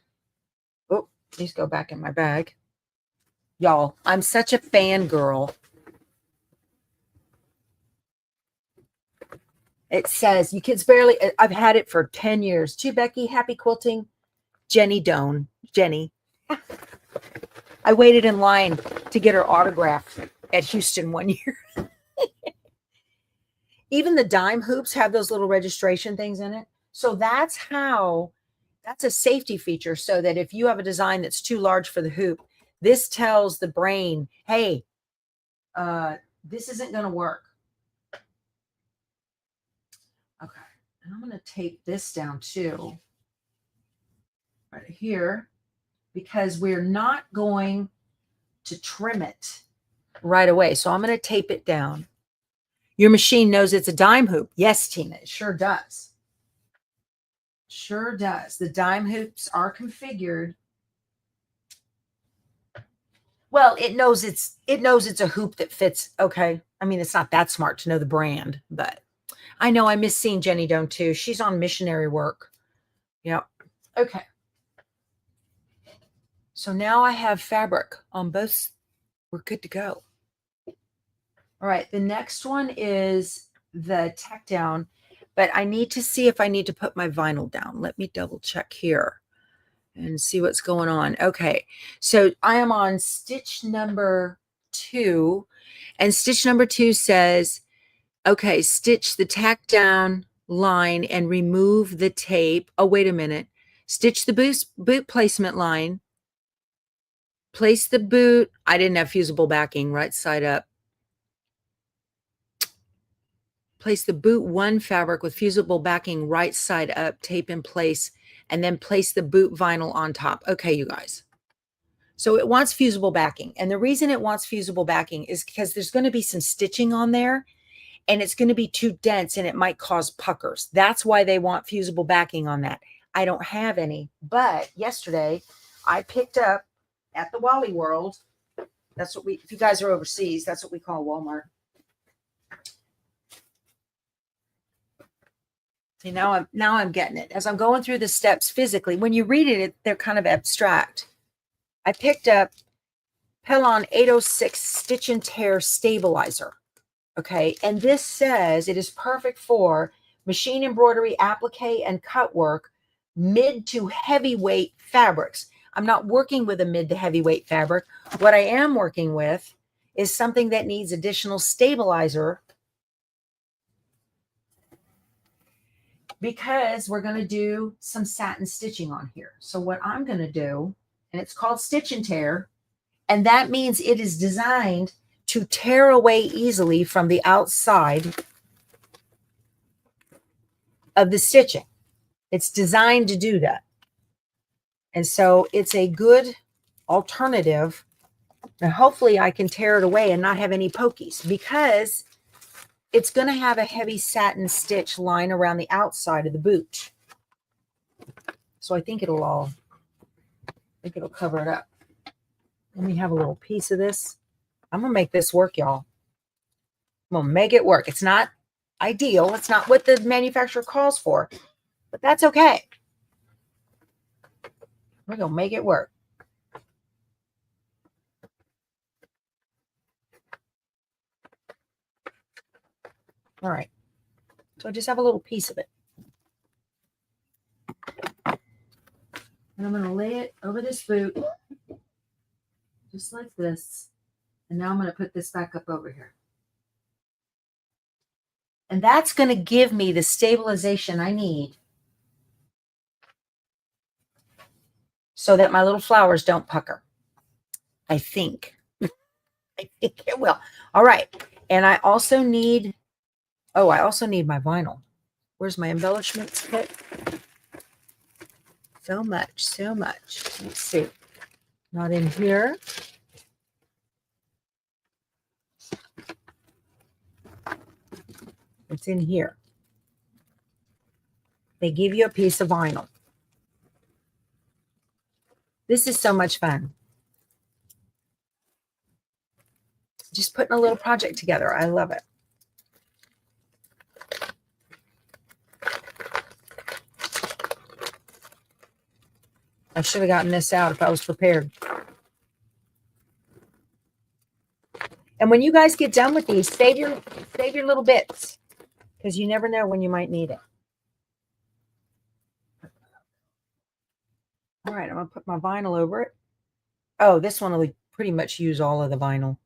Oh, please go back in my bag. Y'all, I'm such a fangirl. It says, you kids barely, I've had it for 10 years. To Becky, happy quilting. Jenny Doan. Jenny. I waited in line to get her autograph at Houston one year. Even the dime hoops have those little registration things in it. So that's a safety feature, so that if you have a design that's too large for the hoop, this tells the brain, hey, this isn't going to work. Okay. And I'm going to tape this down too, right here, because we're not going to trim it right away. So I'm going to tape it down. Your machine knows it's a dime hoop. Yes, Tina, it sure does. Sure does. The dime hoops are configured. Well, it knows it's a hoop that fits. Okay. I mean, it's not that smart to know the brand, but I know I miss seeing Jenny Doan too. She's on missionary work. Yep. Okay. So now I have fabric on both. We're good to go. All right. The next one is the tack down, but I need to see if I need to put my vinyl down. Let me double check here and see what's going on. Okay. So I am on stitch number 2, and stitch number 2 says, okay, stitch the tack down line and remove the tape. Oh, wait a minute. Stitch the boot placement line. Place the boot. I didn't have fusible backing, right side up. Place the boot 1 fabric with fusible backing right side up, tape in place, and then place the boot vinyl on top. Okay, you guys. So it wants fusible backing. And the reason it wants fusible backing is because there's going to be some stitching on there, and it's going to be too dense and it might cause puckers. That's why they want fusible backing on that. I don't have any. But yesterday I picked up at the Wally World. That's what we, if you guys are overseas, that's what we call Walmart. See, now I'm getting it. As I'm going through the steps physically, when you read it, they're kind of abstract. I picked up Pellon 806 Stitch and Tear Stabilizer. Okay, and this says it is perfect for machine embroidery, applique, and cut work, mid to heavyweight fabrics. I'm not working with a mid to heavyweight fabric. What I am working with is something that needs additional stabilizer, because we're going to do some satin stitching on here. So what I'm going to do, and it's called Stitch and Tear, and that means it is designed to tear away easily from the outside of the stitching. It's designed to do that. And so it's a good alternative. And hopefully I can tear it away and not have any pokies, because it's going to have a heavy satin stitch line around the outside of the boot. So I think it'll cover it up. Let me have a little piece of this. I'm going to make this work, y'all. I'm going to make it work. It's not ideal. It's not what the manufacturer calls for, but that's okay. We're going to make it work. All right. So I just have a little piece of it. And I'm going to lay it over this boot, just like this. And now I'm going to put this back up over here. And that's going to give me the stabilization I need so that my little flowers don't pucker. I think. I think it will. All right. And I also need, my vinyl. Where's my embellishments kit? So much, so much. Let's see. Not in here. It's in here. They give you a piece of vinyl. This is so much fun. Just putting a little project together. I love it. I should have gotten this out if I was prepared. And when you guys get done with these, save your little bits, because you never know when you might need it. All right, I'm going to put my vinyl over it. Oh, this one will pretty much use all of the vinyl.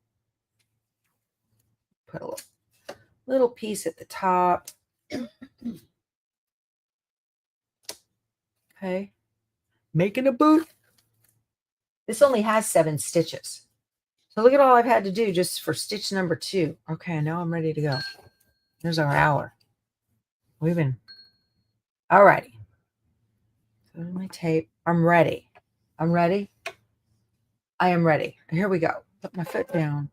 Put a little piece at the top. Okay. Making a boot. This only has 7 stitches. So look at all I've had to do just for stitch number 2. Okay, now I'm ready to go. There's our hour. We've been. All righty. Go to my tape. I'm ready. I'm ready. I am ready. Here we go. Put my foot down.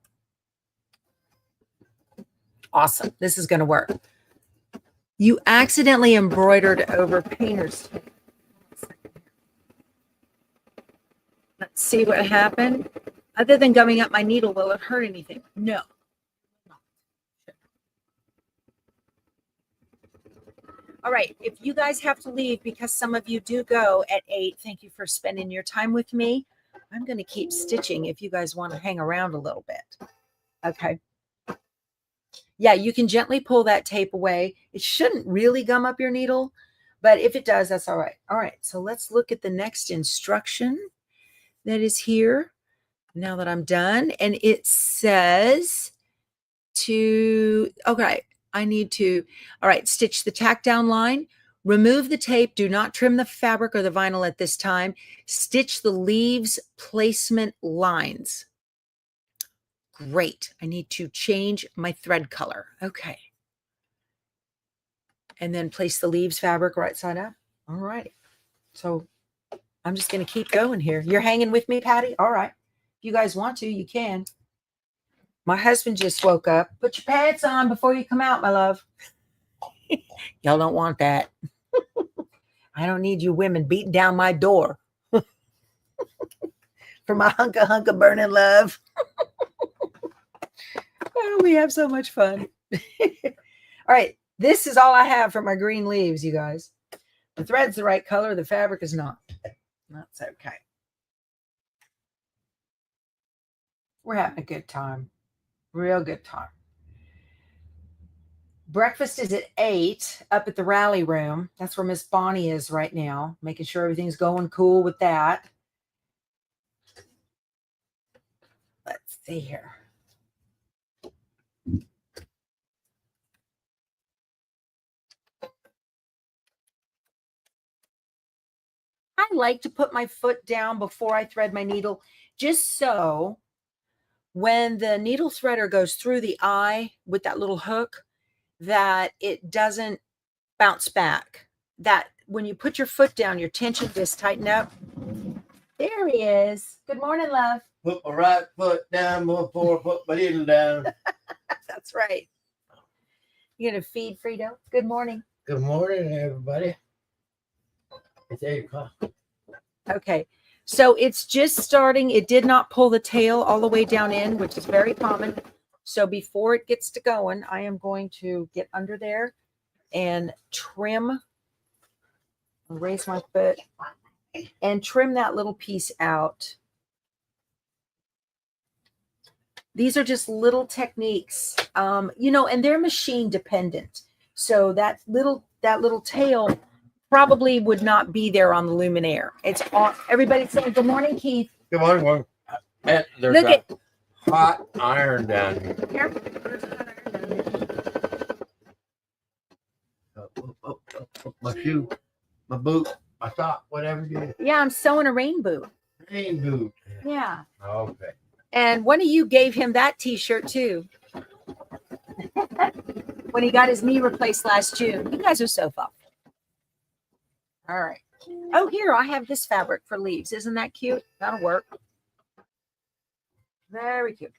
Awesome. This is going to work. You accidentally embroidered over painter's tape. Let's see what happened. Other than gumming up my needle, will it hurt anything? No. All right. If you guys have to leave, because some of you do go at 8, thank you for spending your time with me. I'm going to keep stitching if you guys want to hang around a little bit. Okay. Yeah, you can gently pull that tape away. It shouldn't really gum up your needle, but if it does, that's all right. All right. So let's look at the next instruction that is here now that I'm done. And it says okay, I need to, all right, stitch the tack down line, remove the tape, do not trim the fabric or the vinyl at this time, stitch the leaves placement lines. Great. I need to change my thread color. Okay. And then place the leaves fabric right side up. All right. So I'm just going to keep going here. You're hanging with me, Patty? All right. If you guys want to, you can. My husband just woke up. Put your pants on before you come out, my love. Y'all don't want that. I don't need you women beating down my door for my hunka burning love. Oh, we have so much fun. All right. This is all I have for my green leaves, you guys. The thread's the right color. The fabric is not. That's okay. We're having a good time. Real good time. Breakfast is at 8 up at the rally room. That's where Miss Bonnie is right now, making sure everything's going cool with that. Let's see here. I like to put my foot down before I thread my needle, just so when the needle threader goes through the eye with that little hook, that it doesn't bounce back. That when you put your foot down, your tension just tighten up. There he is. Good morning, love. Put my right foot down before I put my needle down. That's right. You gonna feed Frito? Good morning. Good morning, everybody. It's 8 o'clock. Okay, so it's just starting. It did not pull the tail all the way down in, which is very common. So before it gets to going, I am going to get under there and trim, raise my foot, and trim that little piece out. These are just little techniques, you know, and they're machine dependent. So that little tail probably would not be there on the Luminaire. It's on. Everybody's saying good morning, Keith. Good morning. There's Look a at hot iron down here. My shoe, my boot, my sock, whatever it is. Yeah, I'm sewing a rain boot. Rain boot. Yeah. Okay. And one of you gave him that T-shirt too. When he got his knee replaced last June. You guys are so thoughtful. All right. Oh, here, I have this fabric for leaves. Isn't that cute? That'll work. Very cute.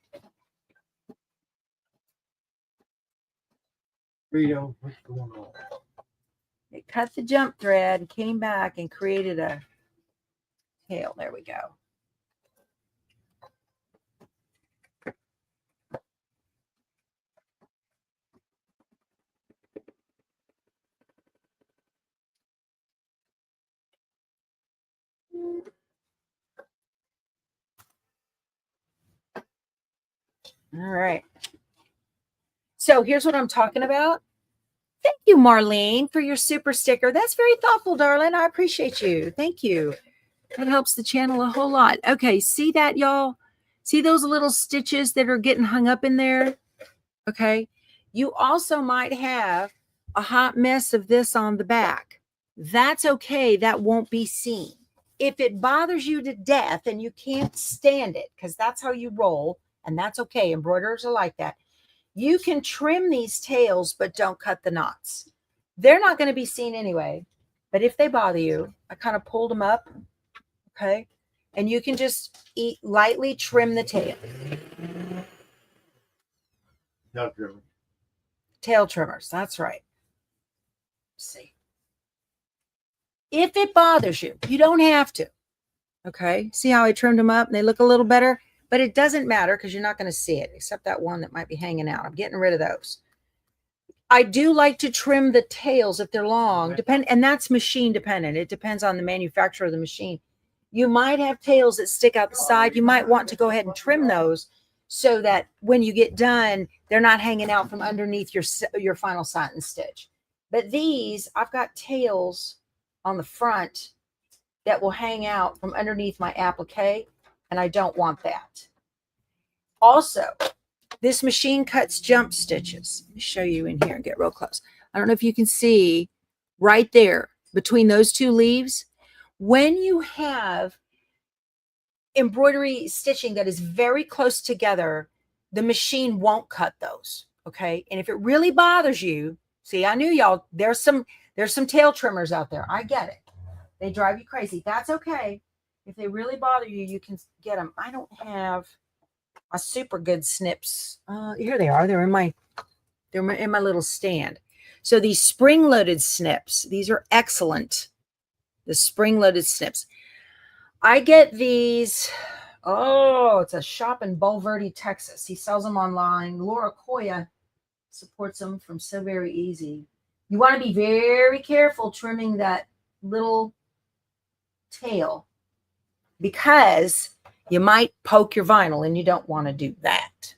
Frito, what's going on? It cut the jump thread, came back, and created a tail. There we go. All right. So here's what I'm talking about. Thank you, Marlene, for your super sticker. That's very thoughtful, darling. I appreciate you. Thank you. That helps the channel a whole lot. Okay, see that, y'all? See those little stitches that are getting hung up in there? Okay. You also might have a hot mess of this on the back. That's okay. That won't be seen. If it bothers you to death and you can't stand it, because that's how you roll, and that's okay. Embroiderers are like that. You can trim these tails, but don't cut the knots. They're not going to be seen anyway. But if they bother you, I kind of pulled them up. Okay. And you can just lightly trim the tail. Tail trimmers. Tail trimmers. That's right. Let's see. If it bothers you, you don't have to. Okay. See how I trimmed them up and they look a little better? But it doesn't matter because you're not going to see it, except that one that might be hanging out. I'm getting rid of those. I do like to trim the tails if they're long, and that's machine dependent. It depends on the manufacturer of the machine. You might have tails that stick out the side. You might want to go ahead and trim those so that when you get done, they're not hanging out from underneath your final satin stitch. But these, I've got tails on the front that will hang out from underneath my applique. And I don't want that. Also, this machine cuts jump stitches. Let me show you in here and get real close. I don't know if you can see right there between those two leaves. When you have embroidery stitching that is very close together, the machine won't cut those. Okay. And if it really bothers you, see, I knew y'all, there's some tail trimmers out there. I get it. They drive you crazy. That's okay. If they really bother you, you can get them. I don't have a super good snips. Here they are. They're in my little stand. So these spring-loaded snips, these are excellent. the spring-loaded snips. I get these. Oh, it's a shop in Bulverde, Texas. He sells them online. Laura Koya supports them from So Very Easy. You want to be very careful trimming that little tail because you might poke your vinyl and you don't want to do that.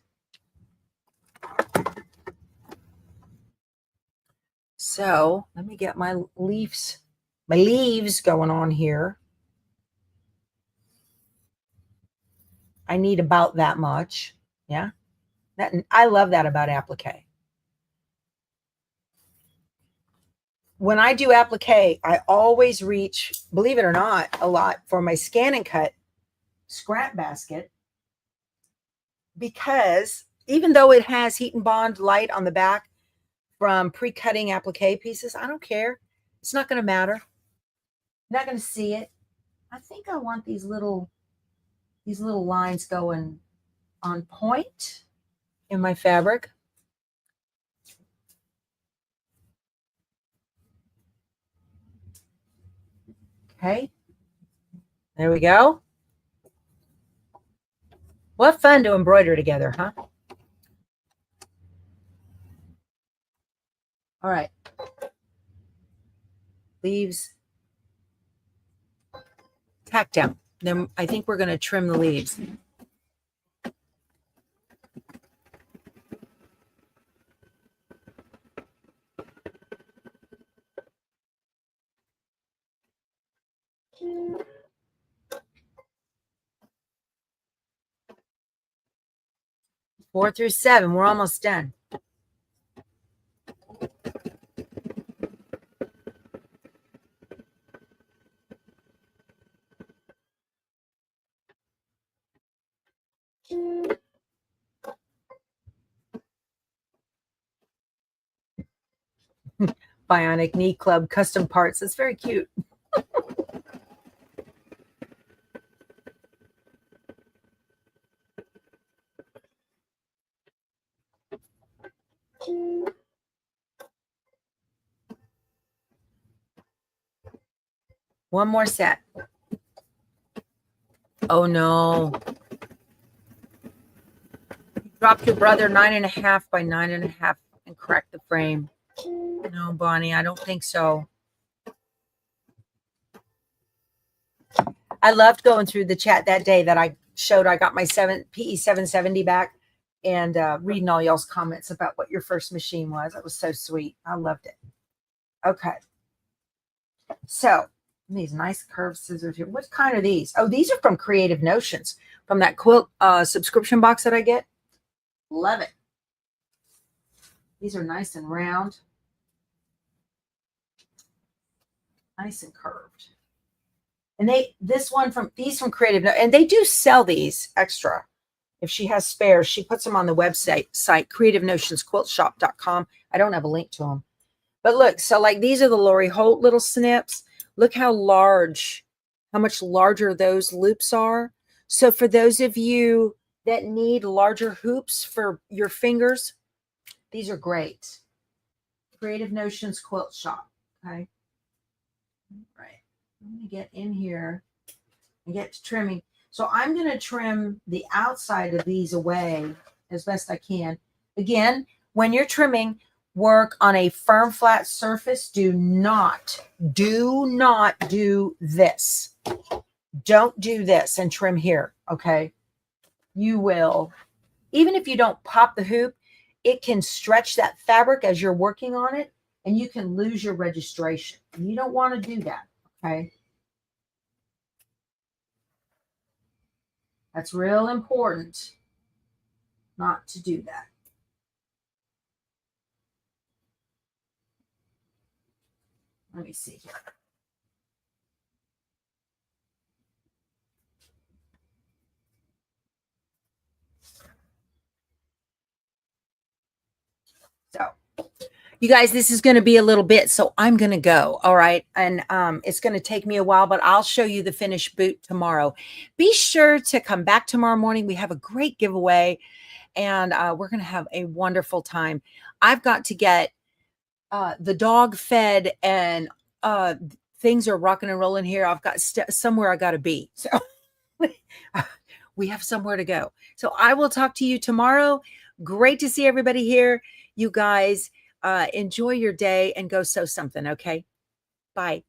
So let me get my leaves going on here. I need about that much. Yeah. I love that about applique. When I do applique, I always reach, believe it or not, a lot for my scan and cut scrap basket, because even though it has heat and bond light on the back from pre-cutting applique pieces, I don't care. It's not going to matter. You're not going to see it. I think I want these little lines going on point in my fabric. Okay. There we go. What fun to embroider together, huh? All right. Leaves tack down. Then I think we're going to trim the leaves. Four through seven. We're almost done. Bionic Knee Club custom parts. That's very cute. One more set. Oh no. You dropped your brother 9.5 by 9.5 and cracked the frame. No, Bonnie, I don't think so. I loved going through the chat that day that I showed I got my PE 770 back and reading all y'all's comments about what your first machine was. It was so sweet. I loved it. Okay. So these nice curved scissors here. What kind are these? Oh, these are from Creative Notions, from that quilt subscription box that I get. Love it. These are nice and round. Nice and curved. And these from Creative, and they do sell these extra. If she has spares, she puts them on the website, creativenotionsquiltshop.com. I don't have a link to them. But look, so like these are the Lori Holt little snips. Look how much larger those loops are. So for those of you that need larger hoops for your fingers, these are great. Creative Notions Quilt Shop. Okay. All right. Let me get in here and get to trimming. So I'm going to trim the outside of these away as best I can. Again, when you're trimming, work on a firm, flat surface. Do not do this. Don't do this and trim here, okay? You will, even if you don't pop the hoop, it can stretch that fabric as you're working on it, and you can lose your registration. You don't want to do that, okay? That's real important not to do that. Let me see here. So, you guys, this is going to be a little bit, so I'm going to go, all right? And it's going to take me a while, but I'll show you the finished boot tomorrow. Be sure to come back tomorrow morning. We have a great giveaway, and we're going to have a wonderful time. I've got to get the dog fed and things are rocking and rolling here. I've got somewhere I got to be. So we have somewhere to go. So I will talk to you tomorrow. Great to see everybody here. You guys enjoy your day and go sew something. Okay. Bye.